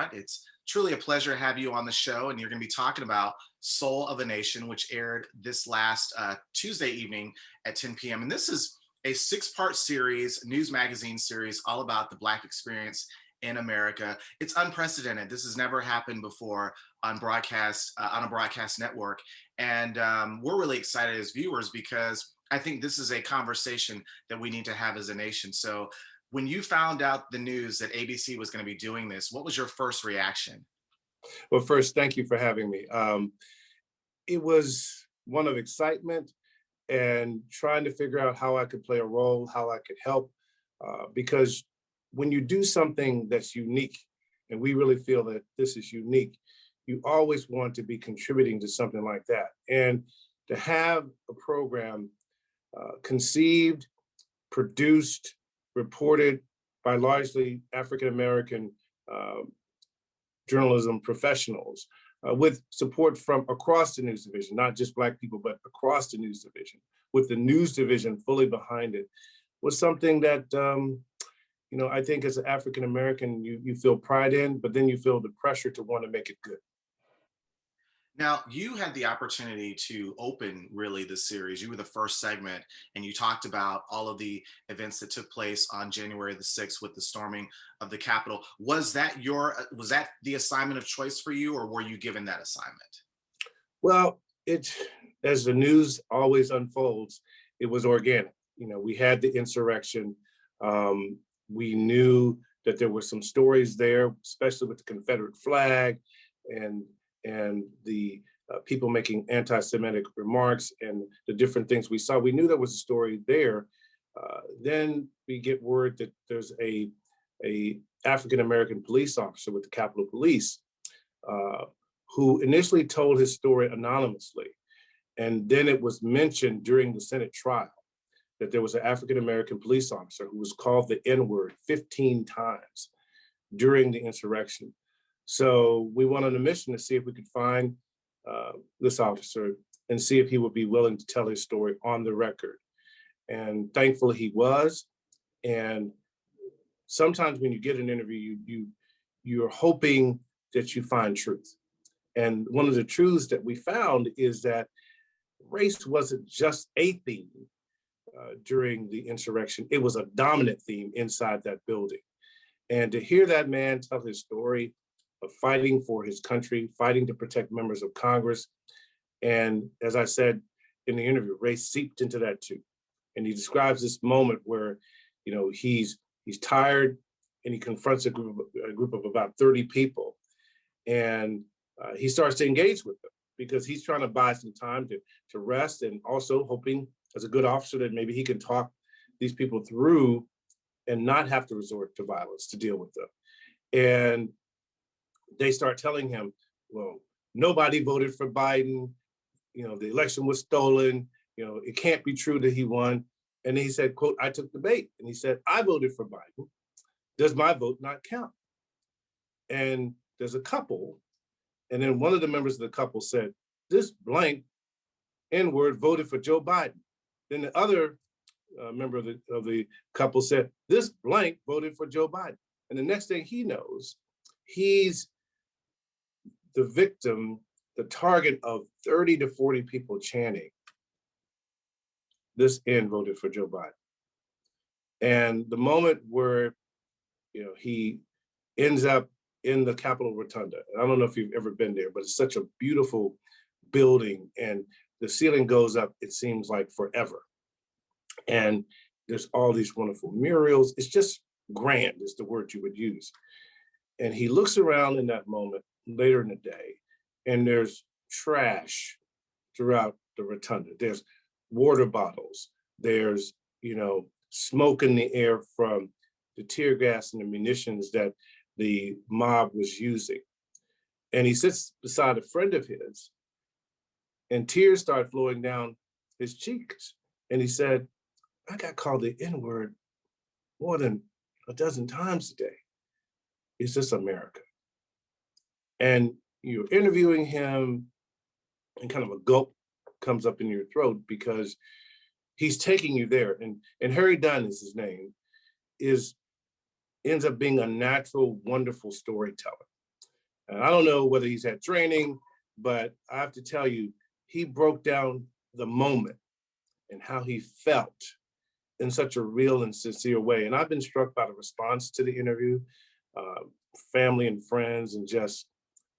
not. It's truly a pleasure to have you on the show. And you're going to be talking about Soul of a Nation, which aired this last Tuesday evening at 10 p.m. And this is a six-part series, news magazine series, all about the Black experience in America. It's unprecedented. This has never happened before on broadcast, on a broadcast network. And we're really excited as viewers because I think this is a conversation that we need to have as a nation. So when you found out the news that ABC was going to be doing this, what was your first reaction? Well, first, thank you for having me. It was one of excitement and trying to figure out how I could play a role, how I could help, because when you do something that's unique, and we really feel that this is unique, you always want to be contributing to something like that. And to have a program conceived, produced, reported by largely African-American journalism professionals with support from across the news division, not just Black people, but across the news division, with the news division fully behind it, was something that, I think as an African-American, you feel pride in, but then you feel the pressure to want to make it good. Now, you had the opportunity to open really the series. You were the first segment, and you talked about all of the events that took place on January the 6th with the storming of the Capitol. Was that the assignment of choice for you, or were you given that assignment? Well, as the news always unfolds, it was organic. We had the insurrection. We knew that there were some stories there, especially with the Confederate flag and the people making anti-Semitic remarks and the different things we saw. We knew there was a story there. Then we get word that there's a African-American police officer with the Capitol Police who initially told his story anonymously. And then it was mentioned during the Senate trial that there was an African-American police officer who was called the N-word 15 times during the insurrection. So we went on a mission to see if we could find this officer and see if he would be willing to tell his story on the record. And thankfully he was. And sometimes when you get an interview, you're hoping that you find truth. And one of the truths that we found is that race wasn't just a theme during the insurrection. It was a dominant theme inside that building. And to hear that man tell his story of fighting for his country, fighting to protect members of Congress. And as I said in the interview, race seeped into that too. And he describes this moment where, he's tired and he confronts a group of about 30 people. And he starts to engage with them because he's trying to buy some time to rest, and also hoping as a good officer that maybe he can talk these people through and not have to resort to violence to deal with them. And they start telling him, well, nobody voted for Biden. The election was stolen. It can't be true that he won. And he said, quote, "I took the bait." And he said, "I voted for Biden. Does my vote not count?" And there's a couple. And then one of the members of the couple said, "This blank N-word voted for Joe Biden." Then the other member of the couple said, "This blank voted for Joe Biden." And the next thing he knows, he's the victim, the target of 30 to 40 people chanting, "This N voted for Joe Biden." And the moment where, he ends up in the Capitol Rotunda. And I don't know if you've ever been there, but it's such a beautiful building, and the ceiling goes up, it seems like forever. And there's all these wonderful murals. It's just grand is the word you would use. And he looks around in that moment later in the day, and there's trash throughout the rotunda. There's water bottles. There's, smoke in the air from the tear gas and the munitions that the mob was using. And he sits beside a friend of his, and tears start flowing down his cheeks. And he said, "I got called the N-word more than a dozen times today. Is this America?" And you're interviewing him, and kind of a gulp comes up in your throat because he's taking you there. And Harry Dunn is his name, ends up being a natural, wonderful storyteller. And I don't know whether he's had training, but I have to tell you, he broke down the moment and how he felt in such a real and sincere way. And I've been struck by the response to the interview, uh, family and friends, and just,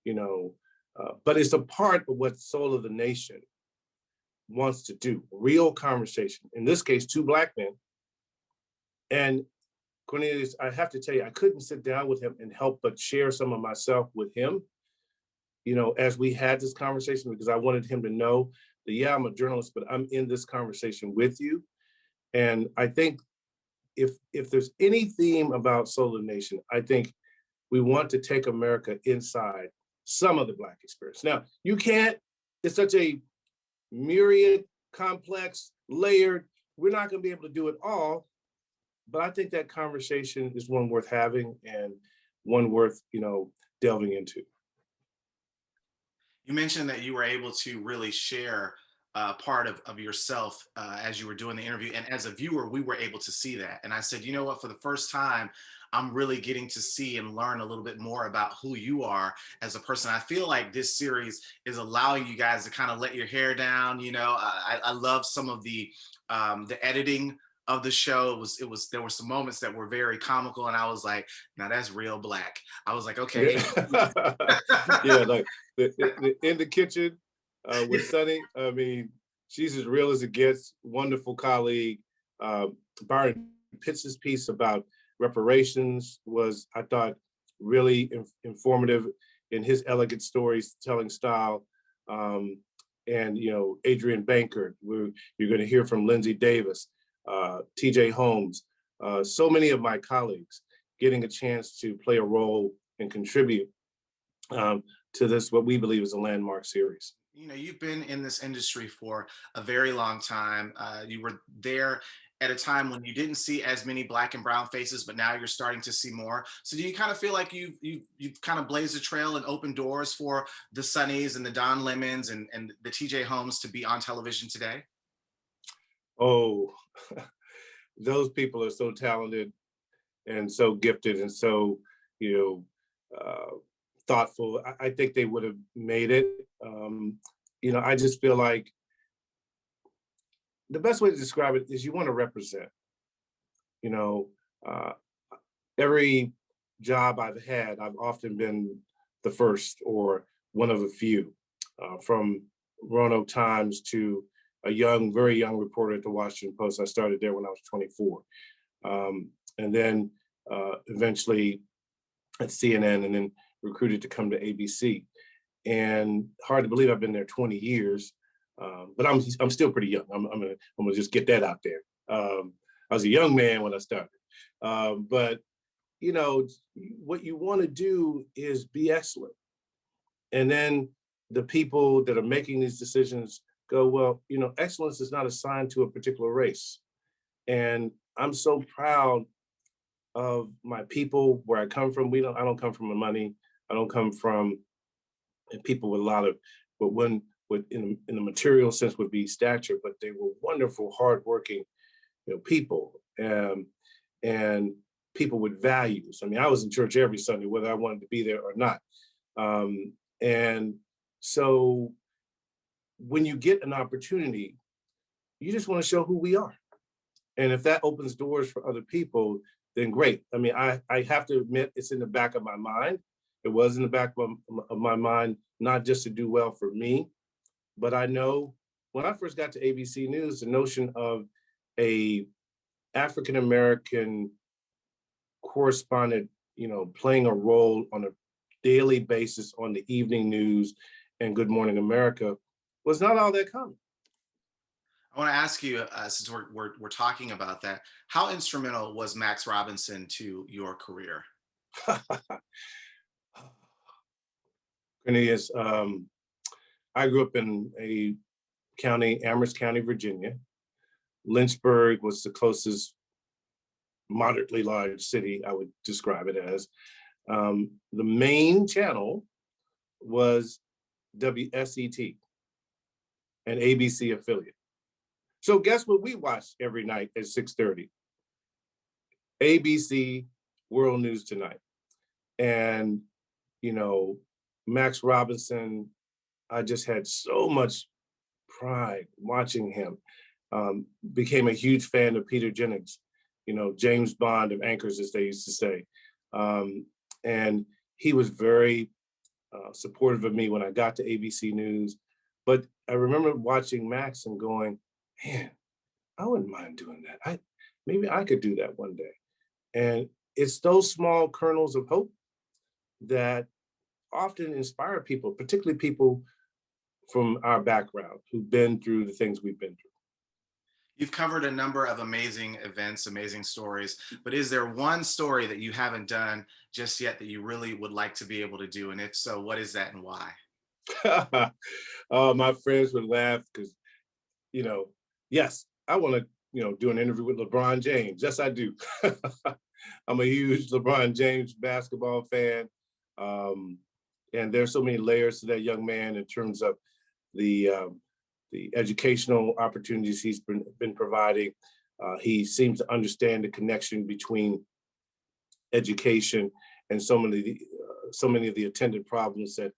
you know, but it's a part of what Soul of the Nation wants to do, real conversation. In this case, two Black men. And Cornelius, I have to tell you, I couldn't sit down with him and help but share some of myself with him, as we had this conversation, because I wanted him to know that, yeah, I'm a journalist, but I'm in this conversation with you. And I think if there's any theme about Soul of the Nation, I think we want to take America inside some of the Black experience. Now, you can't, it's such a myriad, complex, layered, we're not going to be able to do it all, but I think that conversation is one worth having and one worth, delving into. You mentioned that you were able to really share part of yourself as you were doing the interview. And as a viewer, we were able to see that. And I said, you know what, for the first time, I'm really getting to see and learn a little bit more about who you are as a person. I feel like this series is allowing you guys to kind of let your hair down. I love some of the editing of the show. There were some moments that were very comical, and I was like, now that's real Black. I was like, okay. Yeah, like in the kitchen with Sunny. I mean, she's as real as it gets. Wonderful colleague. Byron Pitts' piece about reparations was, I thought, really informative in his elegant storytelling style. And Adrian Bankert, you're going to hear from Lindsay Davis, TJ Holmes, so many of my colleagues getting a chance to play a role and contribute to this, what we believe is a landmark series. You've been in this industry for a very long time. You were there at a time when you didn't see as many Black and brown faces, but now you're starting to see more. So do you kind of feel like you've kind of blazed a trail and opened doors for the Sunnies and the Don Lemons and the TJ Holmes to be on television today? Oh, those people are so talented and so gifted and so, uh, thoughtful. I think they would have made it. I just feel like the best way to describe it is you want to represent. You know, uh, every job I've had, I've often been the first or one of a few, from Roanoke Times to a very young reporter at the Washington Post. I started there when I was 24. And then eventually at CNN, and then recruited to come to ABC. And hard to believe I've been there 20 years, but I'm still pretty young. I'm gonna just get that out there. I was a young man when I started, but what you want to do is be excellent, and then the people that are making these decisions go, well, excellence is not assigned to a particular race, and I'm so proud of my people, where I come from. I don't come from the money. I don't come from people with a lot of, but in the material sense would be stature, but they were wonderful, hardworking, people, and people with values. I mean, I was in church every Sunday, whether I wanted to be there or not. And so when you get an opportunity, you just want to show who we are. And if that opens doors for other people, then great. I mean, I have to admit, it's in the back of my mind. It was in the back of my mind, not just to do well for me, but I know when I first got to ABC News, the notion of a African-American correspondent, playing a role on a daily basis on the evening news and Good Morning America was not all that common. I want to ask you, since we're talking about that, how instrumental was Max Robinson to your career? Cornelius, I grew up in a county, Amherst County, Virginia. Lynchburg was the closest moderately large city I would describe it as. The main channel was WSET, an ABC affiliate. So guess what we watched every night at 6:30? ABC World News Tonight. And, Max Robinson, I just had so much pride watching him. Became a huge fan of Peter Jennings, James Bond of anchors, as they used to say. And he was very supportive of me when I got to ABC News. But I remember watching Max and going, man, I wouldn't mind doing that. Maybe I could do that one day. And it's those small kernels of hope that often inspire people, particularly people from our background who've been through the things we've been through. You've covered a number of amazing events, amazing stories, but is there one story that you haven't done just yet that you really would like to be able to do? And if so, what is that and why? My friends would laugh because, you know, yes, I want to, do an interview with LeBron James. Yes, I do. I'm a huge LeBron James basketball fan. Um, and there's so many layers to that young man in terms of the educational opportunities he's been providing. He seems to understand the connection between education and so many of the attendant problems that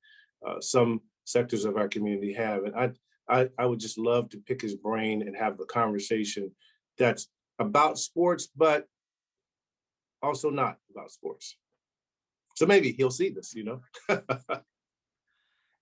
some sectors of our community have. And I would just love to pick his brain and have a conversation that's about sports, but also not about sports. So maybe he'll see this,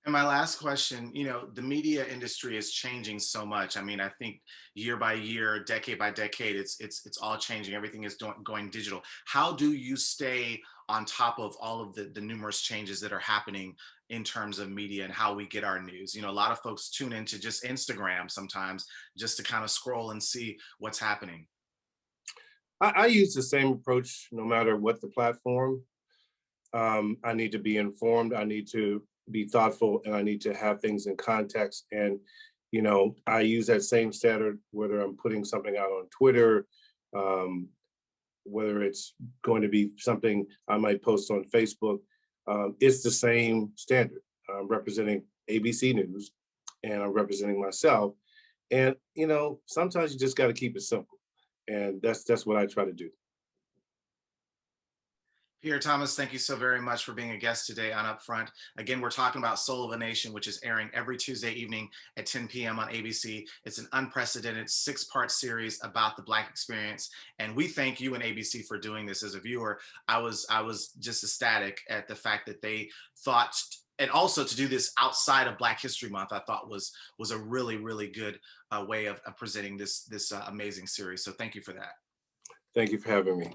And my last question, the media industry is changing so much. I mean, I think year by year, decade by decade, it's all changing. Everything is going digital. How do you stay on top of all of the numerous changes that are happening in terms of media and how we get our news? A lot of folks tune into just Instagram sometimes just to kind of scroll and see what's happening. I use the same approach no matter what the platform. I need to be informed. I need to be thoughtful, and I need to have things in context. And, I use that same standard, whether I'm putting something out on Twitter, whether it's going to be something I might post on Facebook. It's the same standard. I'm representing ABC News and I'm representing myself. And, sometimes you just got to keep it simple. And that's what I try to do. Pierre Thomas, thank you so very much for being a guest today on Upfront. Again, we're talking about Soul of a Nation, which is airing every Tuesday evening at 10 p.m. on ABC. It's an unprecedented 6-part series about the Black experience. And we thank you and ABC for doing this. As a viewer, I was just ecstatic at the fact that they thought, and also to do this outside of Black History Month, I thought was a really, really good way of presenting this amazing series. So thank you for that. Thank you for having me.